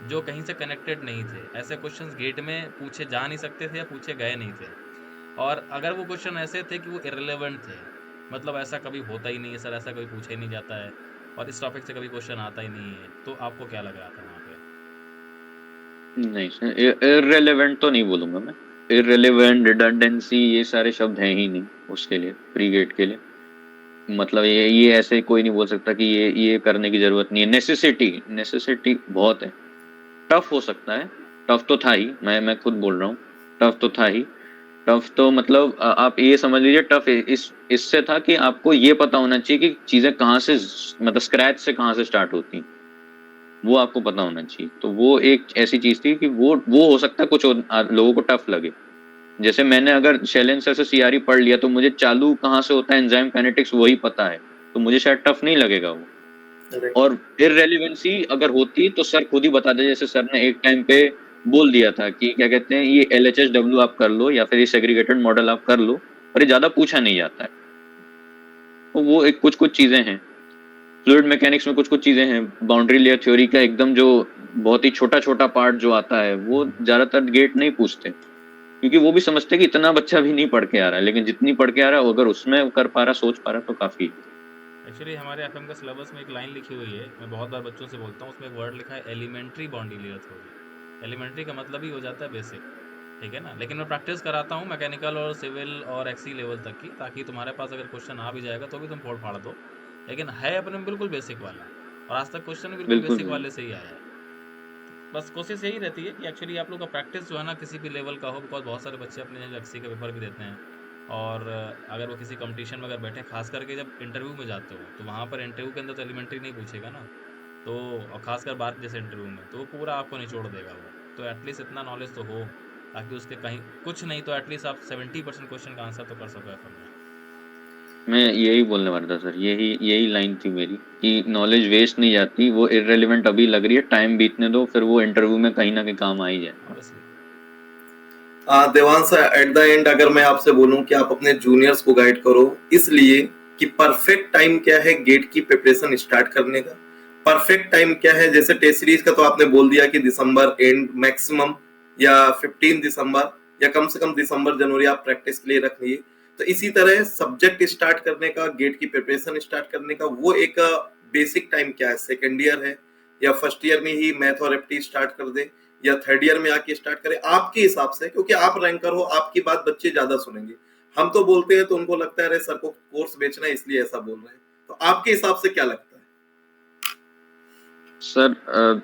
जो कहीं से कनेक्टेड नहीं थे? ऐसे क्वेश्चंस गेट में पूछे जा नहीं सकते थे या पूछे गए नहीं थे। और अगर वो क्वेश्चन ऐसे थे कि वो इररिलेवेंट थे, मतलब ऐसा कभी होता ही नहीं है सर, ऐसा कभी पूछा ही नहीं जाता है और इस टॉपिक से कभी क्वेश्चन आता ही नहीं है, तो आपको क्या लग रहा था वहाँ पे? नहीं सर, इररिलेवेंट तो नहीं बोलूंगा मैं। इररिलेवेंट, रिडंडेंसी, ये सारे शब्द हैं ही नहीं उसके लिए, प्री गेट के लिए। मतलब ये ऐसे कोई नहीं बोल सकता कि ये करने की जरूरत नहीं है। नेसेसिटी बहुत है। टफ हो सकता है, टफ तो था ही, मैं खुद बोल रहा हूँ, टफ तो था ही। टफ तो मतलब आप ये समझ लीजिए, टफ इससे था कि आपको ये पता होना चाहिए कि चीजें कहाँ से, मतलब स्क्रैच से कहाँ से स्टार्ट होती हैं, वो आपको पता होना चाहिए। तो वो एक ऐसी चीज थी कि वो हो सकता है कुछ लोगों को टफ लगे। जैसे मैंने अगर शैलेंसर से सीआरई पढ़ लिया तो मुझे चालू कहाँ से होता है, एंजाइम काइनेटिक्स वही पता है, तो मुझे शायद टफ नहीं लगेगा वो। और इररिलेवेंसी अगर होती तो सर खुद ही बता दे, जैसे सर ने एक टाइम पे बोल दिया था कि क्या कहते हैं ये LHSW आप कर लो या फिर ये सेग्रीगेटेड मॉडल आप कर लो, पर ये ज्यादा पूछा नहीं जाता है। तो वो एक कुछ चीजें हैं फ्लूइड मैकेनिक्स में, कुछ चीजें हैं बाउंड्री लेयर थ्योरी का एकदम जो बहुत ही छोटा पार्ट जो आता है वो ज्यादातर गेट नहीं पूछते, क्योंकि वो भी समझते कि इतना बच्चा भी नहीं पढ़ के आ रहा है, लेकिन जितनी पढ़ के आ रहा है अगर उसमें कर पा रहा, सोच पा रहा, तो काफी। एक्चुअली हमारे एफएम का सिलेबस में एक लाइन लिखी हुई है, मैं बहुत बार बच्चों से बोलता हूँ, उसमें एक वर्ड लिखा है elementary boundary layer theory. Elementary का मतलब ही हो जाता है बेसिक, ठीक है ना? लेकिन मैं प्रैक्टिस कराता हूँ मैकेनिकल और सिविल और एक्सी लेवल तक की, ताकि तुम्हारे पास अगर क्वेश्चन आ भी जाएगा तो भी तुम फोड़ फाड़ दो, लेकिन है अपने में बिल्कुल बेसिक वाला। और आज तक क्वेश्चन भी बिल्कुल बिल्कुल बेसिक वाले से ही आया है। बस कोशिश यही रहती है कि एक्चुअली आप लोग का प्रैक्टिस जो है ना किसी भी लेवल का हो, बिकॉज बहुत सारे बच्चे अपने एक्सी का पेपर भी देते हैं और अगर वो किसी कंपटीशन में अगर बैठे, खास करके जब इंटरव्यू में जाते हो तो वहाँ पर इंटरव्यू के अंदर तो एलिमेंट्री नहीं पूछेगा ना, तो और खासकर बात जैसे इंटरव्यू में, तो वो पूरा आपको निचोड़ देगा वो। तो एटलीस्ट इतना नॉलेज तो हो ताकि उसके कहीं कुछ नहीं तो एटलीस्ट आप 70% क्वेश्चन का आंसर तो कर सको एफएम में। मैं यही बोलने वाला था सर, यही लाइन थी मेरी कि नॉलेज वेस्ट नहीं जाती, वो इररिलेवेंट अभी लग रही है, टाइम बीतने दो, फिर वो इंटरव्यू में कहीं ना कहीं काम आ ही जाए। Obviously. Devansh, at the end अगर मैं आपसे बोलूं कि आप अपने जूनियर्स को गाइड करो, इसलिए कि परफेक्ट टाइम क्या है गेट की प्रिपरेशन स्टार्ट करने का, परफेक्ट टाइम क्या है? जैसे टेस्ट सीरीज का तो आपने बोल दिया कि दिसंबर एंड मैक्सिमम, या 15 दिसंबर, या कम से कम दिसंबर जनवरी आप प्रैक्टिस के लिए रख लीजिए। तो इसी तरह सब्जेक्ट स्टार्ट करने का, गेट की प्रिपरेशन स्टार्ट करने का वो एक बेसिक टाइम क्या है? सेकेंड ईयर है या फर्स्ट ईयर में ही मैथ और एप्टी स्टार्ट कर दे, या थर्ड ईयर में आके स्टार्ट करें? आपके हिसाब से, क्योंकि आप रैंकर हो, आपकी बात बच्चे ज्यादा सुनेंगे। हम तो बोलते हैं तो उनको लगता है अरे सर को कोर्स बेचना है इसलिए ऐसा बोल रहे हैं। तो आपके हिसाब से क्या लगता है? सर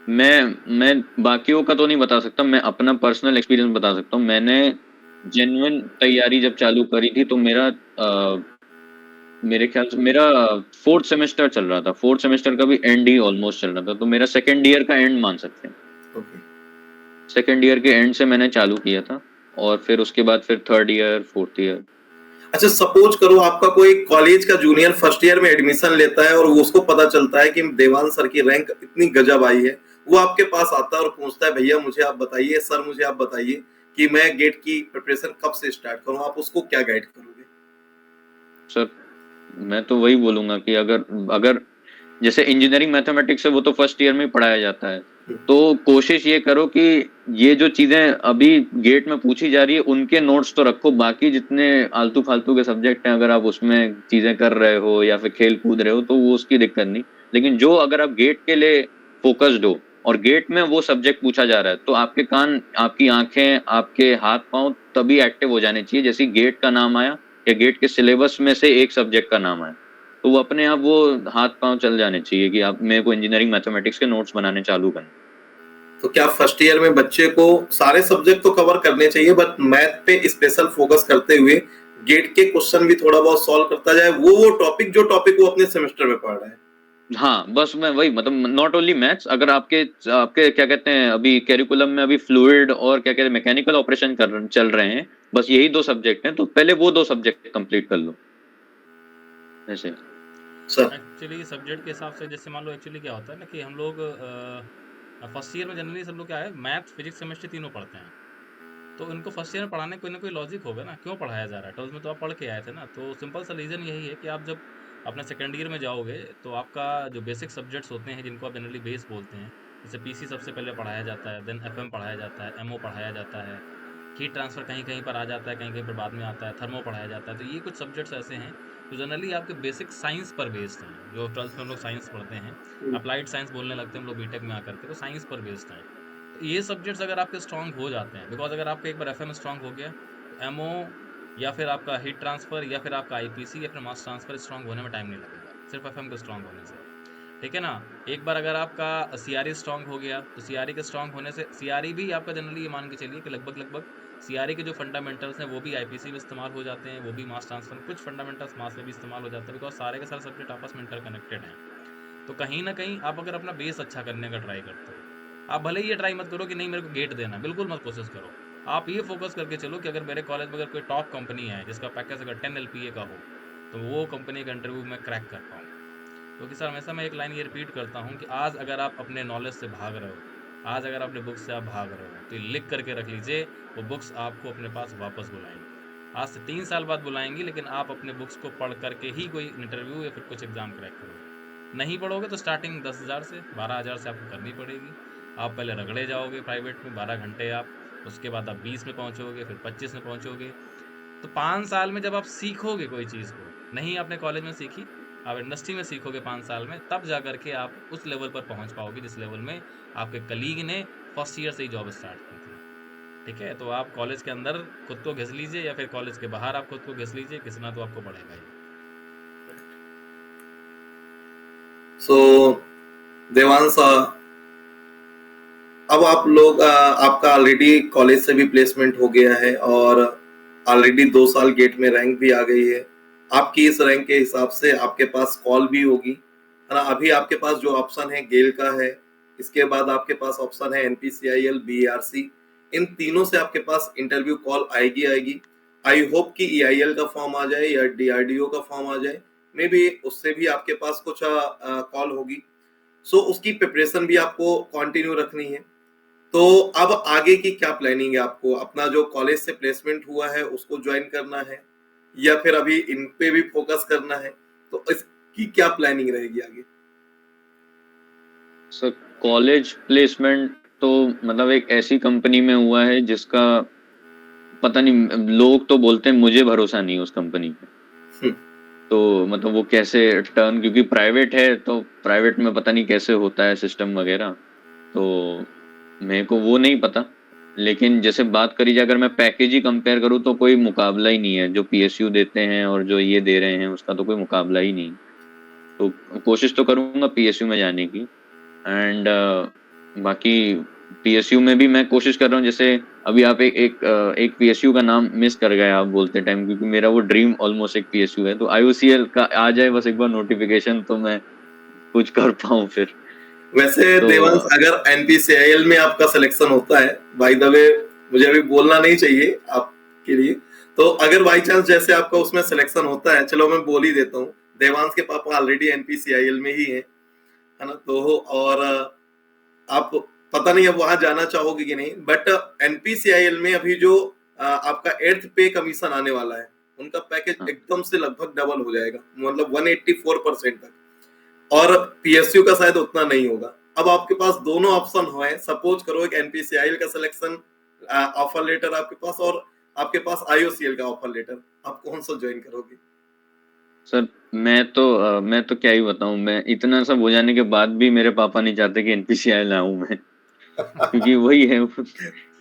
मैं बाकियों का तो नहीं बता सकता, मैं अपना पर्सनल एक्सपीरियंस बता सकता हूँ। मैंने जेन्युइन तैयारी जब चालू करी थी तो मेरे ख्याल से मेरा 4th सेमेस्टर चल रहा था, 4th सेमेस्टर का भी एंड ही ऑलमोस्ट चल रहा था, तो मेरा सेकेंड ईयर का एंड मान सकते हैं। ओके। सेकेंड ईयर के एंड से मैंने चालू किया था और फिर उसके बाद फिर थर्ड ईयर, फोर्थ ईयर। अच्छा, सपोज करो आपका कोई कॉलेज का जूनियर फर्स्ट ईयर में एडमिशन लेता है और वो उसको पता चलता है कि देवांश सर की रैंक इतनी गजब आई है, वो आपके पास आता है और पूछता है भैया मुझे आप बताइए, सर मुझे आप बताइए कि मैं गेट की प्रिपरेशन कब से स्टार्ट करूं, आप उसको क्या गाइड करोगे? सर मैं तो वही बोलूंगा कि अगर अगर जैसे इंजीनियरिंग मैथमेटिक्स है वो तो फर्स्ट ईयर में ही पढ़ाया जाता है, तो कोशिश ये करो कि ये जो चीजें अभी गेट में पूछी जा रही है उनके नोट्स तो रखो, बाकी जितने आलतू फालतू के सब्जेक्ट हैं अगर आप उसमें चीजें कर रहे हो या फिर खेल कूद रहे हो तो वो उसकी दिक्कत नहीं, लेकिन जो अगर आप गेट के लिए फोकस्ड हो और गेट में वो सब्जेक्ट पूछा जा रहा है तो आपके कान, आपकी आंखें, आपके हाथ पांव तभी एक्टिव हो जाने चाहिए जैसे गेट का नाम आया या गेट के सिलेबस में से एक सब्जेक्ट का नाम आया तो वो अपने आप वो हाथ पांव चल जाने चाहिए कि आप मेरे को इंजीनियरिंग मैथमेटिक्स के नोट्स बनाने चालू करें। तो क्या फर्स्ट ईयर में बच्चे को सारे सब्जेक्ट तो कवर करने चाहिए बट मैथ पे स्पेशल फोकस करते हुए गेट के क्वेश्चन भी थोड़ा बहुत सॉल्व करता जाए, वो टॉपिक वो अपने सेमेस्टर में पढ़ रहा है? हाँ बस मैं वही मतलब नॉट ओनली मैथ्स, अगर आपके आपके क्या कहते हैं अभी कैरिकुलम में अभी फ्लूइड और क्या कहते हैं मैकेनिकल ऑपरेशन चल रहे हैं, बस यही 2 सब्जेक्ट हैं तो पहले वो 2 सब्जेक्ट कंप्लीट कर लो ऐसे। सर एक्चुअली सब्जेक्ट के हिसाब से जैसे मान लो एक्चुअली क्या होता है ना कि हम लोग फर्स्ट ईयर में जनरली सब लोग क्या है मैथ फिजिक्स केमिस्ट्री तीनों पढ़ते हैं, तो इनको फर्स्ट ईयर में पढ़ाने कोई ना कोई लॉजिक होगा ना, क्यों पढ़ाया जा रहा है, 12th में तो आप पढ़ के आए थे ना। तो सिंपल सा रीज़न यही है कि आप जब अपने सेकेंड ईयर में जाओगे तो आपका जो बेसिक सब्जेक्ट्स होते हैं जिनको आप जनरली बेस बोलते हैं, जैसे पीसी सबसे पहले पढ़ाया जाता है, देन एफएम पढ़ाया जाता है, एमओ पढ़ाया जाता है, हीट ट्रांसफ़र कहीं कहीं पर आ जाता है, कहीं कहीं पर बाद में आता है, थर्मो पढ़ाया जाता है। तो ये कुछ सब्जेक्ट्स ऐसे हैं जो जनरली आपके बेसिक साइंस पर बेस्ड हैं, जो 12th में हम लोग साइंस पढ़ते हैं, अप्लाइड साइंस बोलने लगते हैं हम लोग बीटेक में आकर के, तो साइंस पर बेस्ड हैं। तो ये सब्जेक्ट्स अगर आपके स्ट्रांग हो जाते हैं, बिकॉज अगर आपका एक बार एफएम स्ट्रांग हो गया तो एमओ या फिर आपका हीट ट्रांसफ़र या फिर आपका आईपीसी या फिर मास ट्रांसफ़र स्ट्रांग होने में टाइम नहीं लगेगा, सिर्फ एफएम के स्ट्रांग होने से, ठीक है ना। एक बार अगर आपका सीआरई स्ट्रांग हो गया तो सीआरई के स्ट्रांग होने से सीआरई भी आपका जनरली ये मान के चलिए कि लगभग सीआरई के जो फंडामेंटल्स हैं वो भी आईपीसी में इस्तेमाल हो जाते हैं, वो भी मास ट्रांसफर कुछ फंडामेंटल्स मास में भी इस्तेमाल हो जाता है, बिकॉज सारे के सारे सब्जेक्ट आपस में इंटरकनेक्टेड हैं। तो कहीं ना कहीं आप अगर अपना बेस अच्छा करने का ट्राई करते हो, आप भले ही ये ट्राई मत करो कि नहीं मेरे को गेट देना, बिल्कुल मत कोशिश करो। आप ये फोकस करके चलो कि अगर मेरे कॉलेज में अगर कोई टॉप कंपनी है जिसका पैकेज अगर 10 LPA का हो तो वो कंपनी का इंटरव्यू मैं क्रैक कर पाऊँ। क्योंकि सर हमेशा मैं एक लाइन ये रिपीट करता हूँ कि आज अगर आप अपने नॉलेज से भाग रहे हो, आज अगर अपने बुक्स से आप भाग रहे हो तो लिख करके रख लीजिए, वो बुक्स आपको अपने पास वापस बुलाएंगी। आज से 3 साल बाद बुलाएंगी, लेकिन आप अपने बुक्स को पढ़ करके ही कोई इंटरव्यू या फिर कुछ एग्जाम क्रैक करोगे। नहीं पढ़ोगे तो स्टार्टिंग 10,000 से 12,000 से आपको करनी पड़ेगी। आप पहले रगड़े जाओगे प्राइवेट में 12 घंटे आप, उसके बाद आप 20 में पहुँचोगे, फिर 25 में पहुँचोगे। तो 5 साल में जब आप सीखोगे कोई चीज़ को, नहीं आपने कॉलेज में सीखी, आप इंडस्ट्री में सीखोगे 5 साल में, तब जा करके आप उस लेवल पर पहुंच पाओगे जिस लेवल में आपके कलीग ने फर्स्ट ईयर से ही जॉब स्टार्ट की थी, ठीक है। तो आप कॉलेज के अंदर खुद को घिस लीजिए या फिर कॉलेज के बाहर आप खुद को घिस लीजिए, घिसना तो आपको पड़ेगा ही। सो देवांश, अब आप लोग आपका ऑलरेडी कॉलेज से भी प्लेसमेंट हो गया है और ऑलरेडी 2 साल गेट में रैंक भी आ गई है। आपकी इस रैंक के हिसाब से आपके पास कॉल भी होगी, है ना। अभी आपके पास जो ऑप्शन है गेल का है, इसके बाद आपके पास ऑप्शन है NPCIL, BRC, इन तीनों से आपके पास इंटरव्यू कॉल आएगी। आई होप कि EIL का फॉर्म आ जाए या DRDO का फॉर्म आ जाए, मे बी उससे भी आपके पास कुछ कॉल होगी। सो उसकी प्रिपरेशन भी आपको कंटिन्यू रखनी है। तो अब आगे की क्या प्लानिंग है आपको? अपना जो कॉलेज से प्लेसमेंट हुआ है उसको ज्वाइन करना है या फिर अभी इन पे भी फोकस करना है? तो इसकी क्या प्लानिंग रहेगी आगे? सर कॉलेज प्लेसमेंट तो मतलब एक ऐसी कंपनी में हुआ है जिसका पता नहीं, लोग तो बोलते हैं, मुझे भरोसा नहीं उस कंपनी पे। तो मतलब वो कैसे टर्न, क्योंकि प्राइवेट है तो प्राइवेट में पता नहीं कैसे होता है सिस्टम वगैरह, तो मेरे को वो नहीं पता। लेकिन जैसे बात करी जाए अगर मैं पैकेज ही कंपेयर करूँ तो कोई मुकाबला ही नहीं है, जो PSU देते हैं और जो ये दे रहे हैं उसका तो कोई मुकाबला ही नहीं। तो कोशिश तो करूँगा PSU में जाने की, एंड बाकी PSU में भी मैं कोशिश कर रहा हूँ। जैसे अभी आप एक PSU का नाम मिस कर गए आप बोलते टाइम, क्योंकि मेरा वो ड्रीम ऑलमोस्ट एक PSU है, तो IOCL का आ जाए बस एक बार नोटिफिकेशन तो मैं कुछ कर पाऊँ फिर। वैसे तो देवांश, अगर NPCIL में आपका सिलेक्शन होता है, बाय द वे मुझे अभी बोलना नहीं चाहिए, आप के लिए। तो अगर बाई चांस जैसे आपका उसमें सिलेक्शन होता है, चलो मैं बोल ही देता हूँ, देवांश के पापा ऑलरेडी NPCIL में ही है ना, तो और आप पता नहीं अब वहां जाना चाहोगे कि नहीं, बट NPCIL में अभी जो आपका 8th पे कमीशन आने वाला है, उनका पैकेज हाँ एकदम से लगभग डबल हो जाएगा, मतलब 184% तक, और PSU का शायद उतना नहीं होगा। अब आपके पास दोनों ऑप्शन है, सपोज करो एक NPCIL का सिलेक्शन ऑफर लेटर आपके पास और आपके पास IOCL का ऑफर लेटर, आप कौन सा ज्वाइन करोगे? सर, मैं तो क्या ही बताऊं, मैं इतना सब हो जाने के बाद भी मेरे पापा नहीं चाहते कि NPCI लाऊं मैं, क्योंकि वही है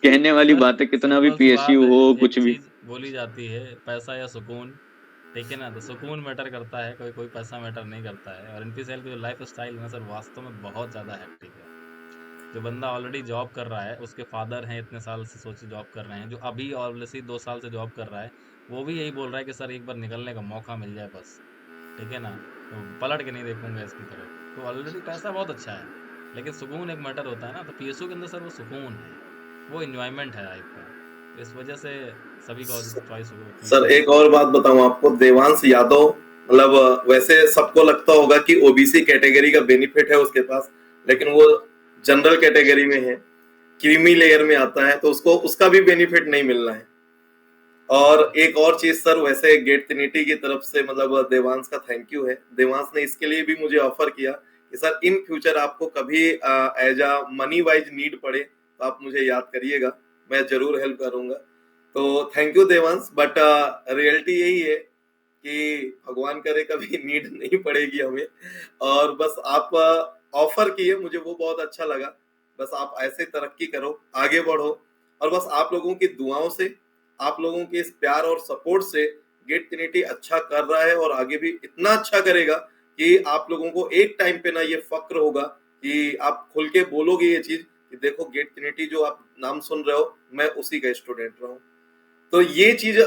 कहने वाली सर बात है, कितना भी सिंपल सी बात PSU है, हो एक कुछ भी। चीज बोली जाती है, पैसा या सुकून, ठीक है ना, तो सुकून मैटर करता है, कोई कोई पैसा मैटर नहीं करता है। और NPCL की जो लाइफ स्टाइल है ना सर, वास्तव में बहुत ज़्यादा हैप्टिक है। जो बंदा ऑलरेडी जॉब कर रहा है, उसके फादर हैं इतने साल से सोचिए जॉब कर रहे हैं, जो अभी ऑब्वियसली 2 साल से जॉब कर रहा है, वो भी यही बोल रहा है कि सर एक बार निकलने का मौका मिल जाए बस, ठीक है ना, तो पलट के नहीं देखूंगा इसकी तरफ। तो ऑलरेडी पैसा बहुत अच्छा है, लेकिन सुकून एक मैटर होता है ना, तो PSU के अंदर सर वो सुकून है, वो इंजॉयमेंट है लाइफ का। तो इस वजह से सभी का चॉइस सर PSU एक होता है। और बात बताऊं आपको, देवांश यादव, मतलब वैसे सबको लगता होगा कि OBC कैटेगरी का बेनिफिट है उसके पास, लेकिन वो जनरल कैटेगरी में है, क्रीमी लेयर में आता है, तो उसको उसका भी बेनिफिट नहीं मिलना है। और एक और चीज सर, वैसे गेट ट्रिनिटी की तरफ से मतलब देवांश का थैंक यू है, देवांश ने इसके लिए भी मुझे ऑफर किया कि सर इन फ्यूचर आपको कभी as a money wise need पड़े तो आप मुझे याद करिएगा, मैं जरूर हेल्प करूंगा। तो thank you Devansh, but reality यही है कि भगवान करे कभी नीड नहीं पड़ेगी हमें, और बस आप ऑफर किए, मुझे वो बहुत अच्छा लगा। बस आप ऐसे तरक्की करो, आगे बढ़ो, और बस आप लोगों की दुआओं से, आप लोगों के इस प्यार और सपोर्ट से गेट ट्रिनिटी अच्छा कर रहा है, और आगे भी इतना अच्छा करेगा कि आप लोगों को एक टाइम पे ना ये फक्र होगा कि आप खुल के बोलोगे ये चीज कि देखो गेट ट्रिनिटी जो आप नाम सुन रहे हो, मैं उसी का स्टूडेंट रहा हूँ। तो ये चीज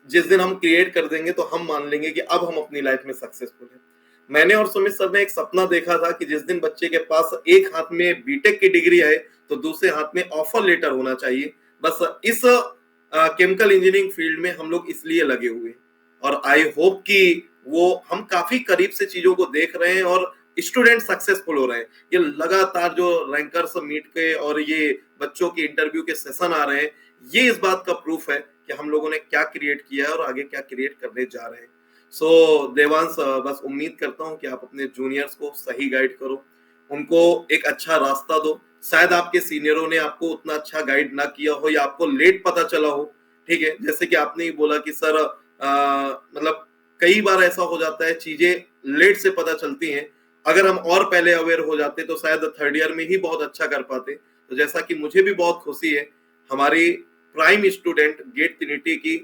जिस दिन हम क्रिएट कर देंगे तो हम मान लेंगे कि अब हम अपनी लाइफ में सक्सेसफुल हैं। मैंने और सुमित सर ने एक सपना देखा था कि जिस दिन बच्चे के पास एक हाथ में बीटेक की डिग्री आए तो दूसरे हाथ में ऑफर लेटर होना चाहिए। बस इस केमिकल इंजीनियरिंग फील्ड में हम लोग इसलिए लगे हुए हैं, और आई होप कि वो हम काफी करीब से चीजों को देख रहे हैं और स्टूडेंट सक्सेसफुल हो रहे हैं। ये लगातार जो रैंकर्स मीट के और ये बच्चों के इंटरव्यू के सेशन आ रहे हैं, ये इस बात का प्रूफ है कि हम लोगों ने क्या क्रिएट किया है और आगे क्या क्रिएट करने जा रहे हैं। सो देवांश, बस उम्मीद करता हूँ कि आप अपने जूनियर्स को सही गाइड करो, उनको एक अच्छा रास्ता दो। शायद आपके सीनियरों ने आपको उतना अच्छा गाइड ना किया हो या आपको लेट पता चला हो, ठीक है, जैसे कि आपने ही बोला कि सर मतलब कई बार ऐसा हो जाता है, चीजें लेट से पता चलती हैं। अगर हम और पहले अवेयर हो जाते तो शायद 3rd ईयर में ही बहुत अच्छा कर पाते। तो जैसा कि मुझे भी बहुत खुशी है, हमारी प्राइम स्टूडेंट गेट ट्रिनिटी की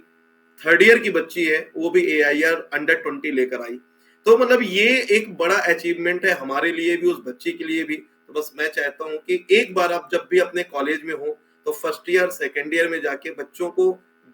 3rd ईयर की बच्ची है, वो भी AIR अंडर 20 लेकर आई। तो मतलब ये एक बड़ा अचीवमेंट है हमारे लिए भी, उस बच्ची के लिए भी। तो बस मैं चाहता हूँ कि एक बार आप जब भी अपने कॉलेज में हो तो 1st ईयर 2nd ईयर में जाके बच्चों को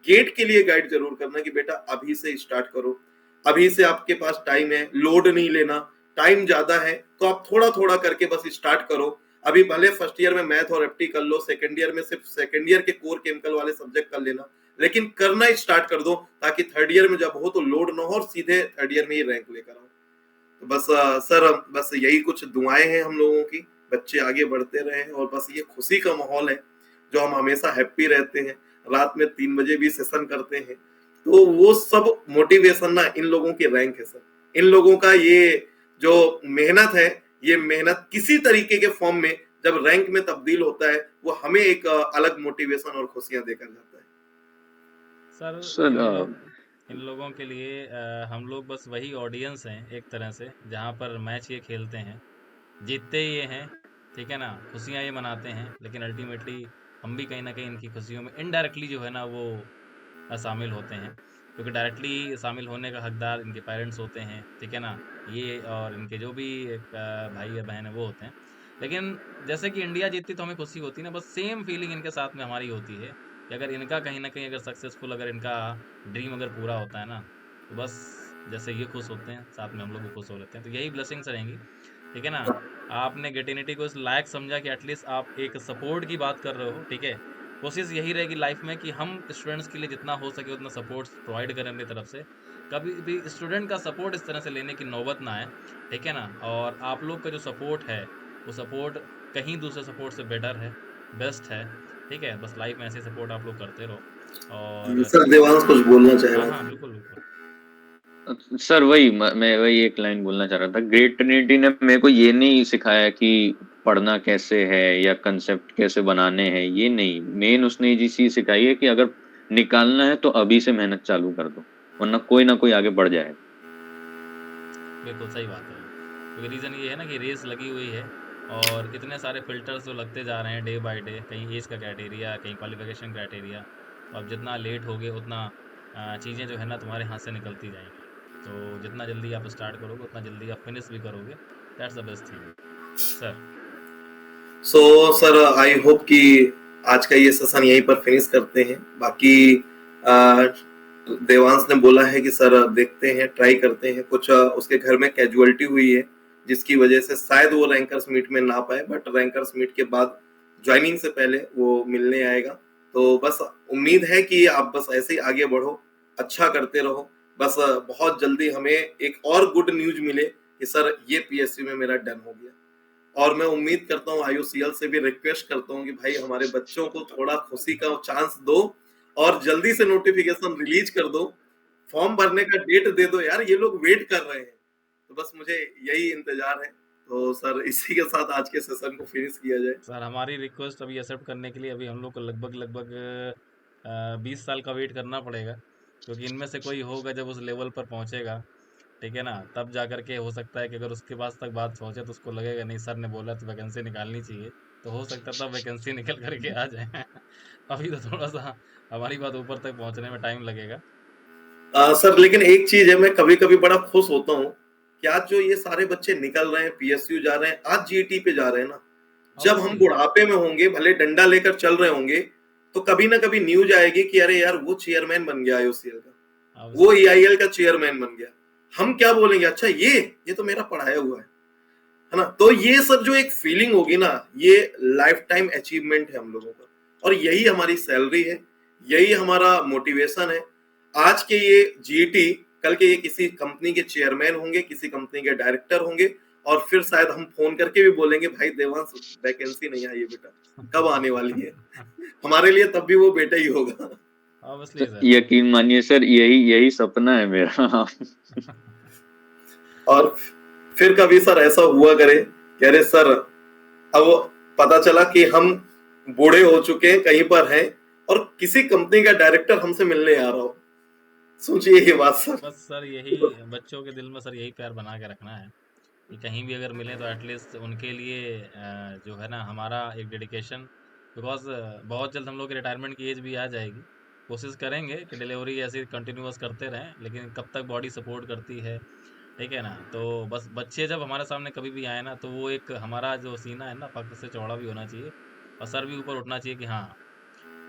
गेट के लिए गाइड जरूर करना कि बेटा अभी से स्टार्ट करो, अभी से आपके पास टाइम है, लोड नहीं लेना, टाइम ज्यादा है तो आप थोड़ा थोड़ा करके बस स्टार्ट करो। अभी भले 1st ईयर में मैथ और FT कर लो, 2nd ईयर में सिर्फ 2nd ईयर के कोर केमिकल वाले सब्जेक्ट कर लेना, लेकिन करना स्टार्ट कर दो ताकि 3rd ईयर में जब हो तो लोड ना हो और सीधे 3rd ईयर में ही रैंक लेकर आओ। तो बस सर, बस यही कुछ दुआएं हैं हम लोगों की, बच्चे आगे बढ़ते रहे, और बस ये खुशी का माहौल है जो हम हमेशा हैप्पी रहते हैं। रात में 3 बजे भी सेशन करते हैं, तो वो सब मोटिवेशन ना इन लोगों की रैंक है सर। इन लोगों का ये जो मेहनत है, ये मेहनत किसी तरीके के फॉर्म में जब रैंक में तब्दील होता है, वो हमें एक अलग मोटिवेशन और खुशियां देकर जाता है। सर सर इन लोगों के लिए हम लोग बस वही ऑडियंस हैं एक तरह से, जहाँ पर मैच ये खेलते हैं, जीतते ये हैं, ठीक है ना, खुशियाँ ये मनाते हैं, लेकिन अल्टीमेटली हम भी कहीं ना कहीं इनकी खुशियों में इनडायरेक्टली जो है ना वो शामिल होते हैं, क्योंकि डायरेक्टली शामिल होने का हकदार इनके पेरेंट्स होते हैं, ठीक है ना, ये और इनके जो भी एक भाई या बहन है वो होते हैं। लेकिन जैसे कि इंडिया जीतती तो हमें खुशी होती है ना, बस सेम फीलिंग इनके साथ में हमारी होती है कि अगर इनका कहीं ना कहीं अगर सक्सेसफुल, अगर इनका ड्रीम अगर पूरा होता है ना, तो बस जैसे ये खुश होते हैं साथ में हम लोग भी खुश हो लेते हैं। तो यही ब्लेसिंग्स रहेंगी, ठीक है ना। आपने गेटिनिटी को इस लायक समझा कि एटलीस्ट आप एक सपोर्ट की बात कर रहे हो, ठीक है, कोशिश यही रहेगी लाइफ में कि हम स्टूडेंट्स के लिए जितना हो सके उतना सपोर्ट प्रोवाइड करें अपनी तरफ से। कभी भी स्टूडेंट का सपोर्ट इस तरह से लेने की नौबत ना आए, ठीक है ना? और आप लोग का जो सपोर्ट है, वो सपोर्ट कहीं दूसरे सपोर्ट से बेटर है, बेस्ट है, ठीक है? बस लाइफ में ऐसे सपोर्ट आप लोग करते रहो और सर देवांश कुछ बोलना चाह हाँ, रहा हाँ, था। बिल्कुल, बिल्कुल। सर मैं वही एक लाइन बोलना चाह रहा था। ग्रेट ट्रिनिटी ने मेरे को ये नहीं सिखाया कि पढ़ना कैसे है या कंसेप्ट कैसे बनाने हैं, ये नहीं। मेन उसने ये चीज सिखाई है कि अगर निकालना है तो अभी से मेहनत चालू कर दो, वरना कोई ना कोई आगे बढ़ जाए। बिल्कुल सही बात है। क्योंकि रीज़न ये है ना कि रेस लगी हुई है और इतने सारे फ़िल्टर्स जो लगते जा रहे हैं डे बाय डे, कहीं एज का क्राइटेरिया, कहीं क्वालिफ़िकेशन क्राइटेरिया। तो अब जितना लेट होगे उतना चीज़ें जो है ना तुम्हारे हाथ से निकलती जाएँगी। तो जितना जल्दी आप स्टार्ट करोगे उतना जल्दी आप फिनिश भी करोगे। That's the best thing. Sir so sir I hope कि आज का ये सेशन यहीं पर फिनिश करते हैं। बाकी अ, देवांश ने बोला है कि सर देखते हैं, ट्राई करते हैं। कुछ उसके घर में कैजुअलिटी हुई है जिसकी वजह से शायद वो रैंकर्स मीट में ना पाए, बट रैंकर्स मीट के बाद ज्वाइनिंग से पहले वो मिलने आएगा। तो बस उम्मीद है कि आप बस ऐसे ही आगे बढ़ो, अच्छा करते रहो। बस बहुत जल्दी हमें एक और गुड न्यूज मिले कि सर ये पीएसयू में मेरा डन हो गया। और मैं उम्मीद करता हूँ आईयूसीएल से भी रिक्वेस्ट करता हूँ कि भाई हमारे बच्चों को थोड़ा खुशी का चांस दो और जल्दी से नोटिफिकेशन रिलीज कर दो, फॉर्म भरने का डेट दे दो यार, ये लोग वेट कर रहे हैं। तो बस मुझे यही इंतजार है। तो सर इसी के साथ आज के सेशन को फिनिश किया जाए। सर हमारी रिक्वेस्ट अभी एक्सेप्ट करने के लिए अभी हम लोग को लगभग 20 साल का वेट करना पड़ेगा। क्योंकि इनमें से कोई होगा जब उस लेवल पर पहुंचेगा, ठीक है ना? तब जा कर के हो सकता है कि अगर उसके पास तक बात पहुंचे तो उसको लगेगा नहीं सर ने बोला तो वैकेंसी निकालनी चाहिए। तो हो सकता है तब वैकेंसी निकल कर के आ जाए। अभी तो थोड़ा सा हमारी बात ऊपर तक पहुंचने में टाइम लगेगा। सर लेकिन एक चीज है, मैं कभी कभी बड़ा खुश होता हूँ कि आज जो ये सारे बच्चे निकल रहे हैं, पीएसयू जा रहे हैं, आज जीटी पे जा रहे हैं ना, जब हम ऑब्वियसली बुढ़ापे में होंगे, भले डंडा लेकर चल रहे होंगे, तो कभी ना कभी न्यूज आएगी कि अरे यार वो चेयरमैन बन गया आईयूसीएल का, वो ऑब्वियसली ईआईएल का चेयरमैन बन गया। हम क्या बोलेंगे, अच्छा ये तो मेरा पढ़ाया हुआ है ना? तो ये सब जो एक फीलिंग होगी ना, ये लाइफ टाइम अचीवमेंट है हम लोगों का। और यही हमारी सैलरी है, यही हमारा मोटिवेशन है। आज के ये जीटी, कल के ये किसी कंपनी के चेयरमैन होंगे, किसी कंपनी के डायरेक्टर होंगे, और फिर शायद हम फोन करके भी बोलेंगे भाई देवांश वैकेंसी नहीं आई है बेटा, कब आने वाली है? हमारे लिए तब भी वो बेटा ही होगा। तो ऑब्वियसली सर यकीन मानिए सर, यही यही सपना है मेरा। और फिर कभी सर ऐसा हुआ करे कि अरे सर अब पता चला कि हम बूढ़े हो चुके हैं, कहीं पर हैं, और किसी कंपनी का डायरेक्टर हमसे मिलने आ रहा हो। सोचिए ये बात सर। बस सर यही बच्चों के दिल में सर यही प्यार बना के रखना है कि कहीं भी अगर मिले तो एटलीस्ट उनके लिए जो है ना हमारा एक डेडिकेशन। बिकॉज बहुत जल्द हम लोग की रिटायरमेंट की एज भी आ जाएगी। कोशिश करेंगे कि डिलीवरी ऐसी कंटिन्यूअस करते रहें, लेकिन कब तक बॉडी सपोर्ट करती है, ठीक है ना? तो बस बच्चे जब हमारे सामने कभी भी आए ना तो वो एक हमारा जो सीना है ना पग से चौड़ा भी होना चाहिए और सर भी ऊपर उठना चाहिए कि हाँ,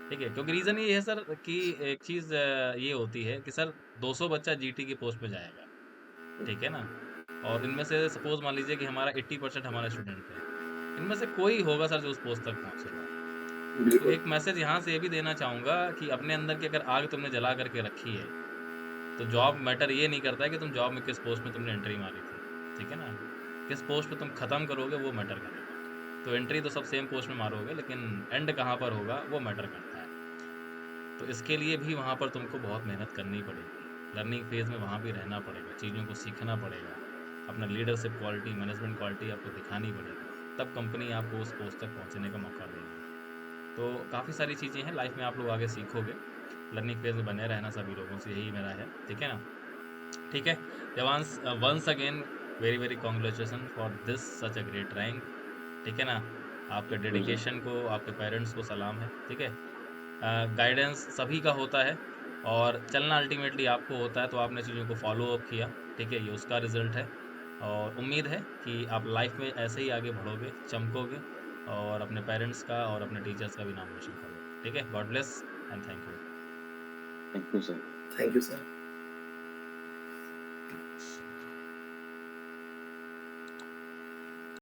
ठीक है। क्योंकि रीज़न ये है सर कि एक चीज़ ये होती है कि सर 200 बच्चा जीटी की पोस्ट पे जाएगा, ठीक है ना? और इनमें से सपोज मान लीजिए कि हमारा 80% हमारा स्टूडेंट है, इनमें से कोई होगा सर जो उस पोस्ट तक पहुंचेगा। तो बिल्कुल। एक मैसेज यहाँ से ये भी देना चाहूँगा कि अपने अंदर की अगर आग तुमने जला करके रखी है तो जॉब मैटर ये नहीं करता है कि तुम जॉब में किस पोस्ट में तुमने एंट्री मारी थी, ठीक है ना? किस पोस्ट पे तुम खत्म करोगे वो मैटर करेगा। तो एंट्री तो सब सेम पोस्ट में मारोगे, लेकिन एंड कहाँ पर होगा वो मैटर करता है। तो इसके लिए भी वहाँ पर तुमको बहुत मेहनत करनी पड़ेगी। लर्निंग फेज़ में वहाँ भी रहना पड़ेगा, चीज़ों को सीखना पड़ेगा, अपना लीडरशिप क्वालिटी, मैनेजमेंट क्वालिटी आपको दिखानी पड़ेगी। तब कंपनी आपको उस पोस्ट तक पहुँचने का मौका देगी। तो काफ़ी सारी चीज़ें हैं लाइफ में, आप लोग आगे सीखोगे। लर्निंग फेज़ में बने रहना सभी लोगों से, यही मेरा है, ठीक है ना? ठीक है। Devansh, once again very very congratulation for this such a great rank, ठीक है ना? आपके डेडिकेशन को, आपके पेरेंट्स को सलाम है, ठीक है? गाइडेंस सभी का होता है और चलना अल्टीमेटली आपको होता है। तो आपने चीज़ों को फॉलो अप किया, ठीक है, ये उसका रिजल्ट है। और उम्मीद है कि आप लाइफ में ऐसे ही आगे बढ़ोगे, चमकोगे और अपने पेरेंट्स का और अपने टीचर्स का भी नाम रोशन करोगे, ठीक है? God bless and thank you. Thank you sir. Thank you sir.